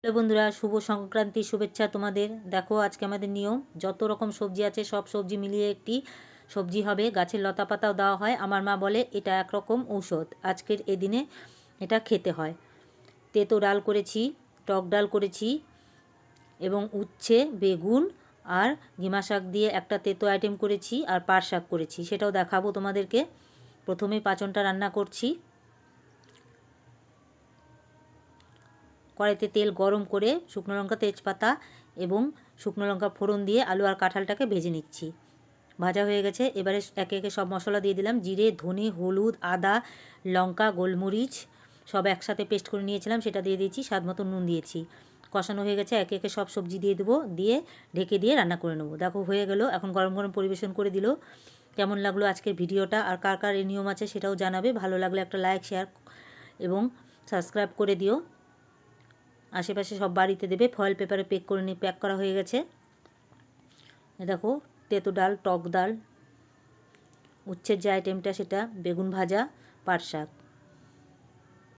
Hello বন্ধুরা, শুভ সংক্রান্তির শুভেচ্ছা তোমাদের। দেখো আজকে আমাদের নিয়ম, যত রকম সবজি আছে সব সবজি মিলিয়ে একটি সবজি হবে। গাছের লতা পাতাও দেওয়া হয়। আমার মা বলে এটা একরকম ঔষধ, আজকের এই দিনে এটা খেতে হয়। তেতো ডাল করেছি, টক ডাল করেছি এবং উচ্ছে, বেগুন আর ঘিমা শাক দিয়ে একটা তেতো আইটেম করেছি আর পাট শাক করেছি, সেটাও দেখাবো তোমাদেরকে। প্রথমেই পাঁচনটা রান্না করছি। কড়াইতে তেল গরম করে শুকনো লঙ্কা, তেজপাতা এবং শুকনো লঙ্কা ফোড়ন দিয়ে আলু আর কাঁঠালটাকে ভেজে নিচ্ছি। ভাজা হয়ে গেছে, এবারে একে একে সব মশলা দিয়ে দিলাম। জিরে, ধনে, হলুদ, আদা, লঙ্কা, গোলমরিচ সব একসাথে পেস্ট করে নিয়েছিলাম, সেটা দিয়ে দিয়েছি। স্বাদ মতো নুন দিয়েছি। কষানো হয়ে গেছে, একে একে সব সবজি দিয়ে দেবো, দিয়ে ঢেকে দিয়ে রান্না করে নেবো। দেখো হয়ে গেল, এখন গরম গরম পরিবেশন করে দিল। কেমন লাগলো আজকের ভিডিওটা, আর কার কার এই নিয়ম আছে সেটাও জানাবে। ভালো লাগলে একটা লাইক, শেয়ার এবং সাবস্ক্রাইব করে দিও। আশেপাশে সব বাড়িতে দেবে। ফয়েল পেপারে প্যাক করা হয়ে গেছে। দেখো তেঁতো ডাল, টক ডাল, উচ্ছের যে আইটেমটা সেটা, বেগুন ভাজা, পাট শাক।